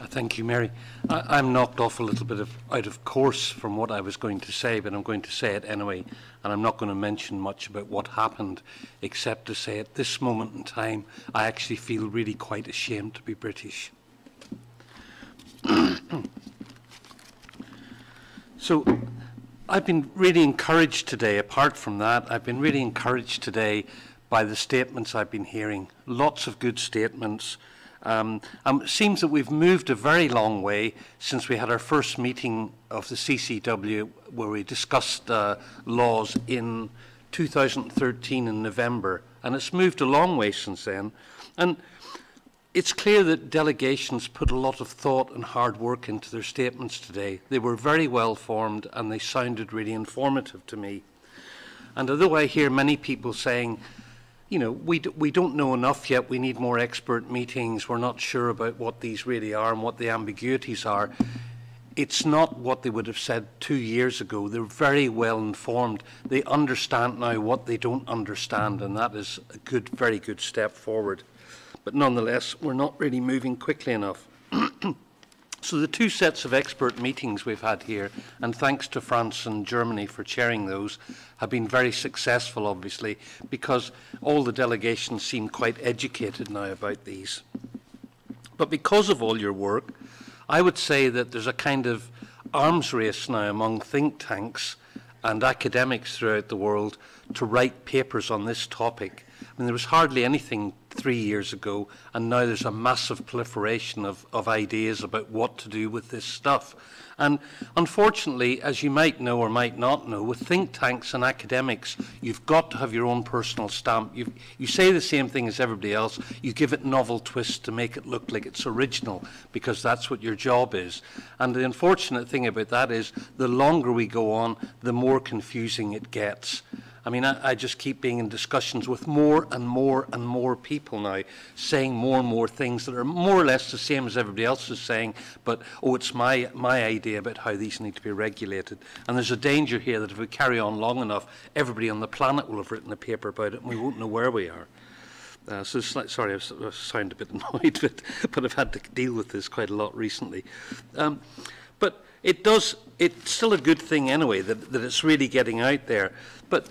Thank you, Mary. I'm knocked off a little bit out of course from what I was going to say, but I'm going to say it anyway, and I'm not going to mention much about what happened, except to say at this moment in time, I actually feel really quite ashamed to be British. So, I've been really encouraged today, apart from that, I've been really encouraged today by the statements I've been hearing. Lots of good statements. It seems that we've moved a very long way since we had our first meeting of the CCW, where we discussed laws in 2013 in November, and it's moved a long way since then. And it's clear that delegations put a lot of thought and hard work into their statements today. They were very well formed and they sounded really informative to me. And although I hear many people saying, you know, we don't know enough yet, we need more expert meetings, we're not sure about what these really are and what the ambiguities are, it's not what they would have said 2 years ago. They're very well informed. They understand now what they don't understand, and that is a good, very good step forward. But nonetheless, we're not really moving quickly enough. So the two sets of expert meetings we've had here, and thanks to France and Germany for chairing those, have been very successful, obviously, because all the delegations seem quite educated now about these. But because of all your work, I would say that there's a kind of arms race now among think tanks and academics throughout the world to write papers on this topic. I mean, there was hardly anything 3 years ago, and now there's a massive proliferation of ideas about what to do with this stuff. And unfortunately, as you might know or might not know, with think tanks and academics, you've got to have your own personal stamp. You say the same thing as everybody else, you give it novel twists to make it look like it's original, because that's what your job is. And the unfortunate thing about that is, the longer we go on, the more confusing it gets. I mean, I just keep being in discussions with more and more and more people now, saying more and more things that are more or less the same as everybody else is saying, but, oh, it's my idea about how these need to be regulated. And there's a danger here that if we carry on long enough, everybody on the planet will have written a paper about it, and we won't know where we are. Sorry, I sound a bit annoyed, but I've had to deal with this quite a lot recently. But it's still a good thing anyway that it's really getting out there. But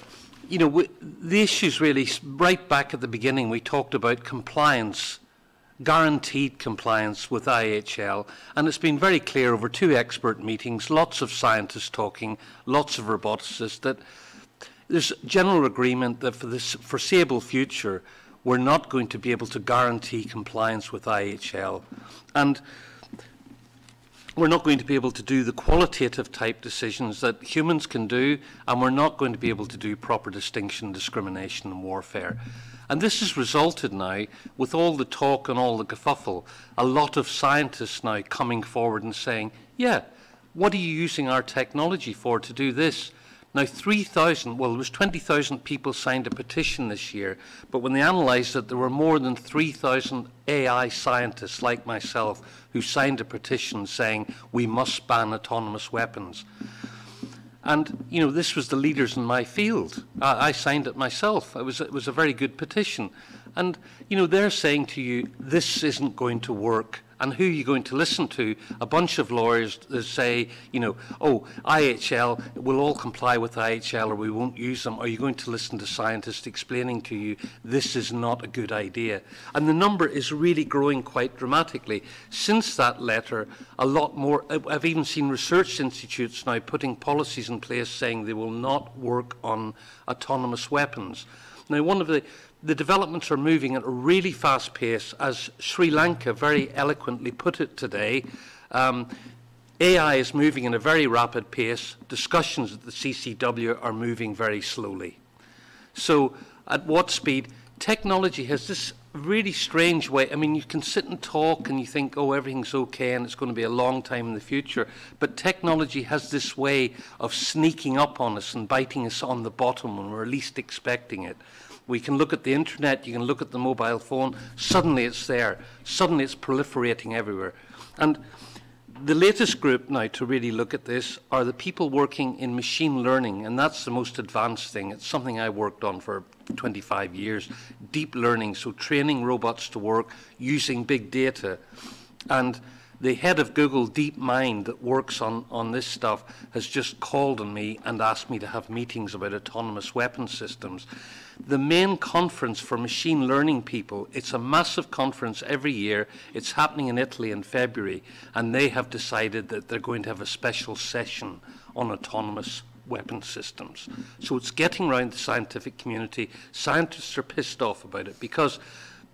you know, the issues really, right back at the beginning, we talked about compliance, guaranteed compliance with IHL, and it's been very clear over 2 expert meetings, lots of scientists talking, lots of roboticists, that there's general agreement that for this foreseeable future, we're not going to be able to guarantee compliance with IHL. And we're not going to be able to do the qualitative type decisions that humans can do, and we're not going to be able to do proper distinction, discrimination and warfare. And this has resulted now, with all the talk and all the kerfuffle, a lot of scientists now coming forward and saying, yeah, what are you using our technology for to do this? Now, 3,000, well, there was 20,000 people signed a petition this year, but when they analysed it, there were more than 3,000 AI scientists like myself who signed a petition saying we must ban autonomous weapons. And, you know, this was the leaders in my field. I signed it myself. It was a very good petition. And, you know, they're saying to you, this isn't going to work. And who are you going to listen to? A bunch of lawyers that say, you know, oh, IHL, we'll all comply with IHL or we won't use them. Are you going to listen to scientists explaining to you this is not a good idea? And the number is really growing quite dramatically. Since that letter, a lot more, I've even seen research institutes now putting policies in place saying they will not work on autonomous weapons. Now, one of the developments are moving at a really fast pace, as Sri Lanka very eloquently put it today. AI is moving in a very rapid pace. Discussions at the CCW are moving very slowly. So at what speed? Technology has this really strange way. I mean, you can sit and talk and you think, oh, everything's okay and it's going to be a long time in the future. But technology has this way of sneaking up on us and biting us on the bottom when we're least expecting it. We can look at the internet, you can look at the mobile phone, suddenly it's there. Suddenly it's proliferating everywhere. And the latest group now to really look at this are the people working in machine learning, and that's the most advanced thing. It's something I worked on for 25 years. Deep learning, so training robots to work using big data. And The head of Google DeepMind that works on this stuff has just called on me and asked me to have meetings about autonomous weapon systems. The main conference for machine learning people, it's a massive conference every year. It's happening in Italy in February, and they have decided that they're going to have a special session on autonomous weapon systems. So it's getting around the scientific community. Scientists are pissed off about it because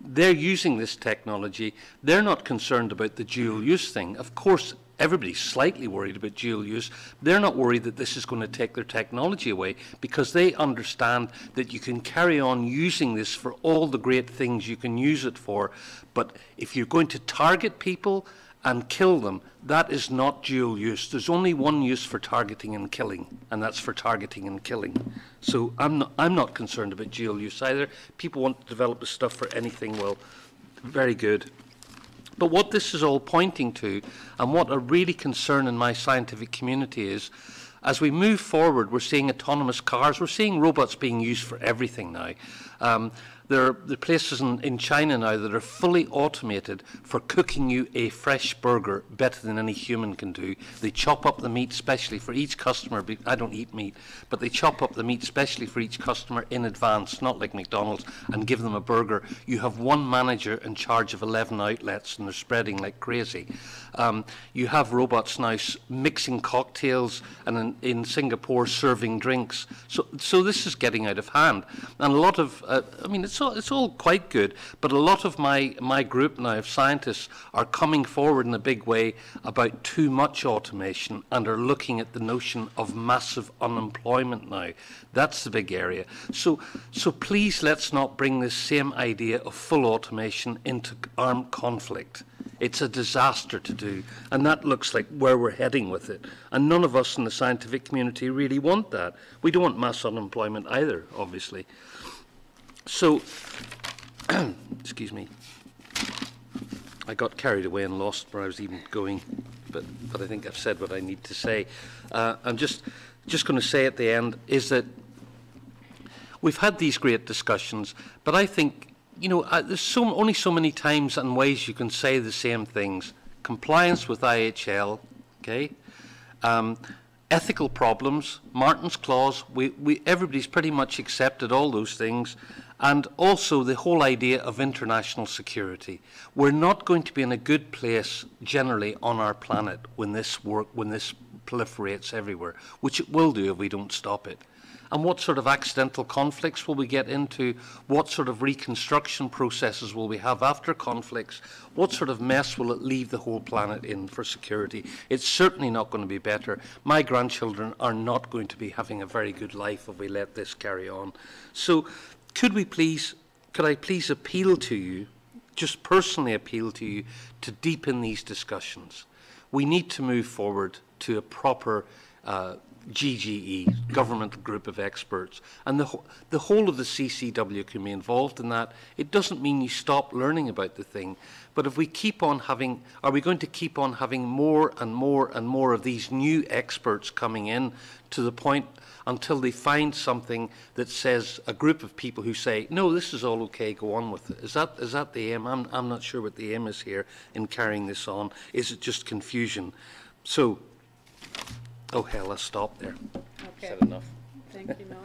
they're using this technology. They're not concerned about the dual use thing. Of course, everybody's slightly worried about dual use. They're not worried that this is going to take their technology away because they understand that you can carry on using this for all the great things you can use it for. But if you're going to target people and kill them, that is not dual use. There's only one use for targeting and killing, and that's for targeting and killing. So I'm not concerned about dual use either. People want to develop this stuff for anything, well, very good. But what this is all pointing to, and what a really concern in my scientific community is, as we move forward, we're seeing autonomous cars, we're seeing robots being used for everything now. There are places in China now that are fully automated for cooking you a fresh burger better than any human can do. They chop up the meat specially for each customer. I don't eat meat, but they chop up the meat specially for each customer in advance, not like McDonald's, and give them a burger. You have one manager in charge of 11 outlets, and they're spreading like crazy. You have robots now mixing cocktails, and in Singapore serving drinks. So this is getting out of hand. And a lot of, I mean, it's all quite good, but a lot of my group now of scientists are coming forward in a big way about too much automation and are looking at the notion of massive unemployment now. That's the big area. So please let's not bring this same idea of full automation into armed conflict. It's a disaster to do, and that looks like where we're heading with it. And none of us in the scientific community really want that. We don't want mass unemployment either, obviously. So, excuse me, I got carried away and lost where I was even going, but I think I've said what I need to say. I'm just going to say at the end is that we've had these great discussions, but I think, you know, there's only so many times and ways you can say the same things. Compliance with IHL, okay? Ethical problems, Martin's Clause, everybody's pretty much accepted all those things. And also the whole idea of international security. We're not going to be in a good place generally on our planet when this proliferates everywhere, which it will do if we don't stop it. And what sort of accidental conflicts will we get into? What sort of reconstruction processes will we have after conflicts? What sort of mess will it leave the whole planet in for security? It's certainly not going to be better. My grandchildren are not going to be having a very good life if we let this carry on. So could I please appeal to you, just personally appeal to you, to deepen these discussions. We need to move forward to a proper GGE, governmental group of experts, and the whole of the CCW can be involved in that. It doesn't mean you stop learning about the thing, but if we keep on having, are we going to keep on having more and more and more of these new experts coming in to the point until they find something that says, a group of people who say, no, this is all okay, go on with it. Is that the aim? I'm not sure what the aim is here in carrying this on. Is it just confusion? So, oh hell, let's stop there. Okay. Is that enough? Thank you, Noel.